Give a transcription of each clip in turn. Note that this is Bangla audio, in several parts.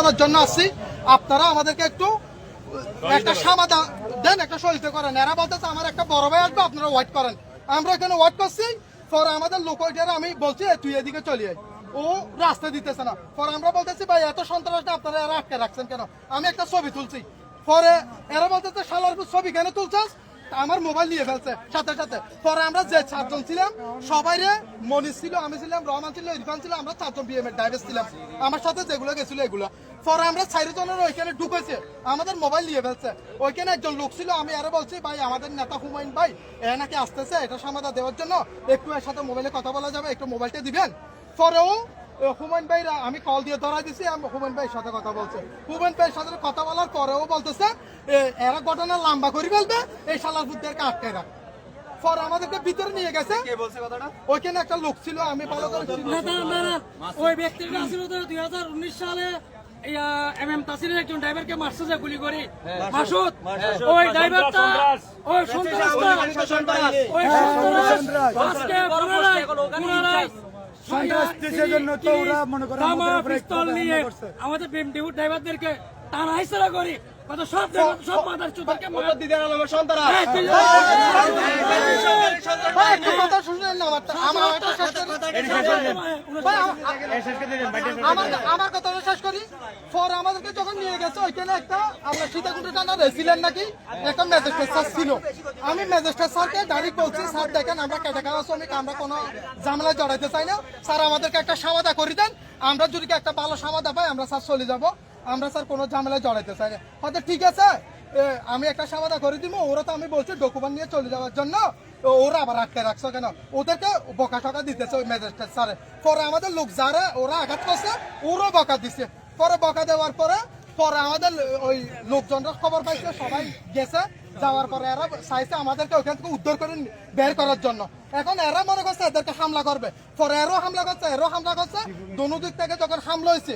জানার জন্য আসছি, আপনারা আমাদেরকে একটু একটা সমাধান দেন, একটা সহিত করেন। এরা বলতেছে আমার একটা বড় ভাই আসবে, আপনারা ওয়েট করেন। আমরা এখানে ওয়েট করছি, পরে আমাদের লোক আমি বলছি তুই এদিকে চলে আয়, ও রাস্তা দিতেছে না। পরে আমরা বলতেছি ভাই এত সন্ত্রাসটা আপনারা এরা আটকে রাখছেন কেন? আমি একটা ছবি তুলছি, পরে এরা বলতেছে শালার ছবি কেন তুলছাস, আমার মোবাইল নিয়ে ফেলছে সাথে সাথে। পরে আমরা যে 4 জন ছিলাম সবাই রে, মনির ছিল, আমি ছিলাম, রহমান ছিল, ইরফান ছিল, আমরা 4 জন বিএম এর ড্রাইভার ছিলাম, আমার সাথে যেগুলো গেছিল এগুলো। পরে আমরা 4 জনের ওইখানে ঢুকেছে, আমাদের মোবাইল নিয়ে ফেলছে। ওইখানে একজন লোক ছিল, আমি আরো বলছি ভাই আমাদের নেতা হুমায়ুন ভাই এ নাকি আসতেছে, এটা সমাধান দেওয়ার জন্য একটু এর সাথে মোবাইলে কথা বলা যাবে, একটু মোবাইলটা দিবেন। পরেও হুমায়ুন ভাইরা আমি কল দিয়ে ধরাই দিছি, আমি হুমায়ুন ভাইয়ের সাথে কথা বলছে। হুমায়ুন ভাইয়ের সাথে কথা বলার পরেও বলতেছে এরা ঘটনা লম্বা করে ফেলবে, এই শালার বুদ্ধেরকে আটকে রাখ। পরে আমাদেরকে ভিতরে নিয়ে গেছে, ওইখানে একটা লোক ছিল, আমি ভালো করে ওই ব্যক্তিটা ছিল 2019 সালে এমএম তাসিরের একজন ড্রাইভারকে মারছে যে গুলি করে মাসুদ, ওই ড্রাইভারটা ওই সন্ত্রাসটা ওই সন্ত্রাস আজকে পুনরায় পিস্তল নিয়ে আমাদের বিএমডিউ ড্রাইভারদেরকে টানা হিসেবে করি কত সব সব মাদার চোদরকে মার দিদার আলমের সন্তানরা। আমার কথাটা শেষ করি। পরে আমাদেরকে যখন নিয়ে গেছে ওইখানে একটা আমরা সীতাকুণ্ড থানা রেছিলেন নাকি একটা ম্যাজিস্ট্রেট স্যার ছিল, আমি ম্যাজিস্ট্রেট স্যারকে ডাইরেক্ট বলছি স্যার দেখেন আমরা কেটে খাওয়া শ্রমিক, আমরা কোনো ঝামেলায় জড়াইতে চাই না, স্যার আমাদেরকে একটা সমাধান করে দেন, আমরা যদি একটা ভালো সমাধান পাই আমরা স্যার চলে যাবো, আমরা স্যার কোনো ঝামেলায় জড়াইতে চাই না। হয়তো ঠিক আছে আমি একটা সমাধান করে দিব, ওরা তো আমি বলছি ডকুমেন্ট নিয়ে চলে যাওয়ার জন্য, ওরা আবার আটকে রাখছো কেন? ওদেরকে বকা টকা দিতেছে ওই ম্যাজিস্ট্রেট স্যারে। পরে আমাদের লোক যারা ওরা আঘাত করছে ওরও বকা দিচ্ছে। পরে বকা দেওয়ার পরে আমাদের ওই লোকজনরা খবর পাইছে, সবাই গেছে, যাওয়ার পরে এরা চাইছে আমাদেরকে ওইখান থেকে উদ্ধার করে বের করার জন্য। এখন এরা মনে করছে এদেরকে হামলা করবে, পরে এরও হামলা করছে, দোনো দিক থেকে যখন হামলা হয়েছে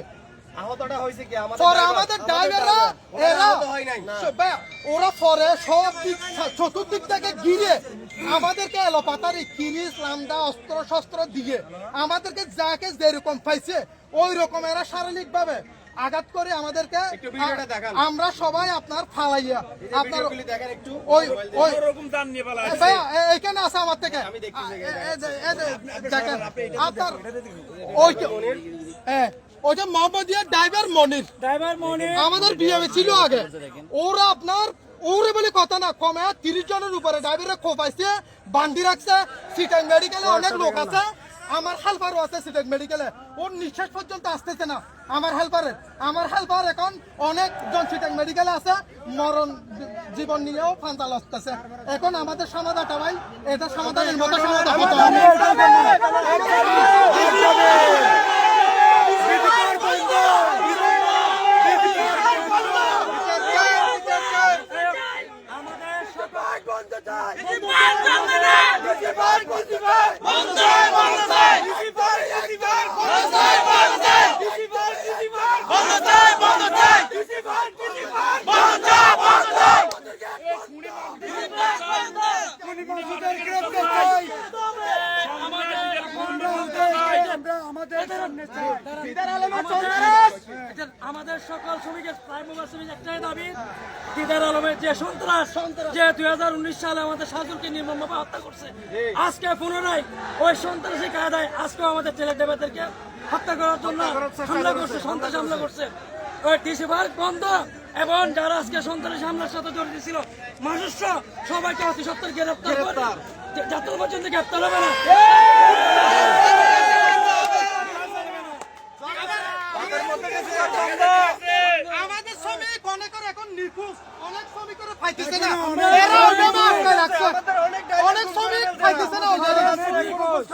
আমাদের ড্রাইভাররা ওরা পরে সব দিক চতুর্দিক থেকে ঘিরে আমাদেরকে এলোপাতারি কিরিস লামদা অস্ত্র শস্ত্র দিয়ে আমাদেরকে যাকে যেরকম পাইছে ওই রকম এরা শারীরিক ভাবে আঘাত করে আমাদেরকে, আমরা সবাই আপনার ফালাইয়া আপনার এইখানে আছে আমার থেকে দেখেন আপনার ওইটা মোহাম্মদিয়া ড্রাইভার মনির আমাদের বিএমএ ছিল আগে। ওরা আপনার ওরে বলে কথা না কমে 30 জনের উপরে ড্রাইভারে খোপাইছে, বান্ডি রাখছে। সিটাং মেডিকেলে অনেক লোক আছে, আমার হেল্পারও আছে সিটাং মেডিকেলে, ওর নিঃশ্বাস পর্যন্ত আসতেছে না আমার হেল্পার এখন অনেকজন সিটাং মেডিকেলে আছে, মরণ জীবন নিয়েও ফান্তাল আসতেছে। এখন আমাদের সমাধানটা ভাই এটা সমাধানের মতো সমাধান হতে হবে। আমাদের সকল শ্রমিকের একটাই দাবি, দিদার আলমের যে সন্ত্রাস যে 2019 সালে আমাদের সাজুরকে নির্মমভাবে হত্যা করছে, আজকে পুনরায় ওই সন্ত্রাসী কায়দায় আজকেও আমাদের ছেলে দেবতাদেরকে হত্যা করার জন্য হামলা করছে, সন্ত্রাস হামলা করছে। ওই টিসি পার্ক বন্ধ এবং যারা আজকে সন্ত্রাসী হামলার সাথে জড়িত ছিল মানুষ সবাইকে অতি সত্তর গ্রেপ্তার করে, যত পর্যন্ত গ্রেপ্তার হবে না আমাদের শ্রমিক অনেকের এখন নিখোঁজ, অনেক শ্রমিকের পাইতেছে না, অনেক শ্রমিক পাইতেছে না,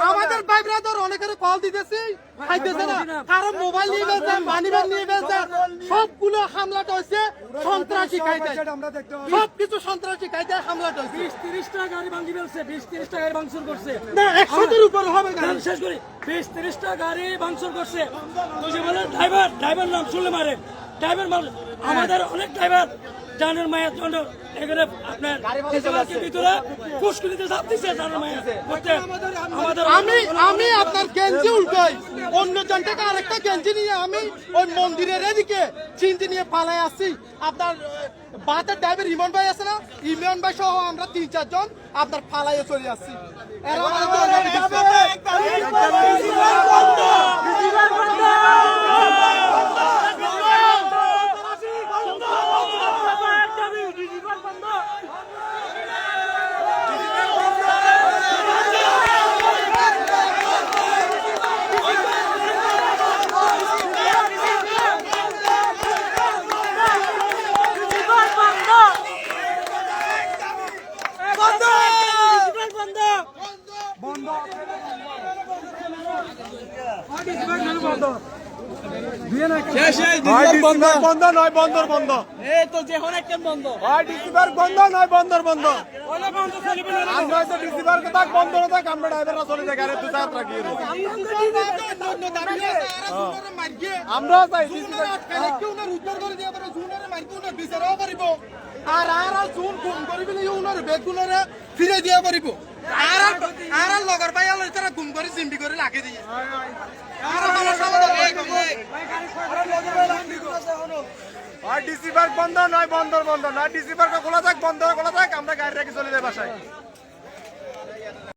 আমাদের ভাই ব্রাদার অনেকের কল দিতেছি পাইতেছে না, কারো মোবাইল নিয়ে গেছে, মানি ব্যাগ নিয়ে গেছে, সবগুলো হামলাটা হয়েছে সন্ত্রাসী কায়দায়, সবকিছু সন্ত্রাসী কায়দায় হামলাটা হয়েছে। 20-30টা গাড়ি ভাঙি ফেলছে, 20-30টা গাড়ি ভাঙচুর করছে না, 100-এর উপর হবে শেষ করি, 20-30টা গাড়ি ভাঙচুর করছে। তুই যে বলে ড্রাইভার নাম শুনলে মারে, ড্রাইভার আমাদের অনেক ড্রাইভার জানের মায়ের জন্য এখানে আপনার ফেস্টিভ্যালের ভিতরে পুষ্করিতে চাপ দিচ্ছে জানের মায়ের করতে আমাদের আমি আপনার গেঞ্জি উল্টাই অন্য জন থেকে আরেকটা গেঞ্জি নিয়ে আমি ওই মন্দিরের এদিকে চিনতে নিয়ে পালাই আসছি আপনার বাতের ড্রাইভার ইমন ভাই আছে না ইমন ভাই সহ আমরা 3-4 জন আপনার পালাইয়ে চলে আসছি এরা বন্ধ নয় বন্দর বন্ধ এই তো যে অনেক বন্ধ হয় ডিসিবার বন্ধ নয় বন্দর বন্ধ আমরা তো ডিসিবার কথা বন্ধ না থাক আমরা ড্রাইভাররা চলে যাই গাড়ি দুটা রাখি আমরা চাই ডিসিবার আর জুন গুম করি বলে ইউনার বেগুনরে ফিরে দিয়া পারিব আর লগর ভাই আলো তারা গুম করে জিম্বি করে লাগে দিয়ে আর আমার সমাধান হয় ডিসিবার বন্ধ নয় বন্দর বন্ধ নয় ডিসিবার খোলা থাক বন্দর খোলা থাক আমরা গাড়ি রেখে চলে যাই বাসায়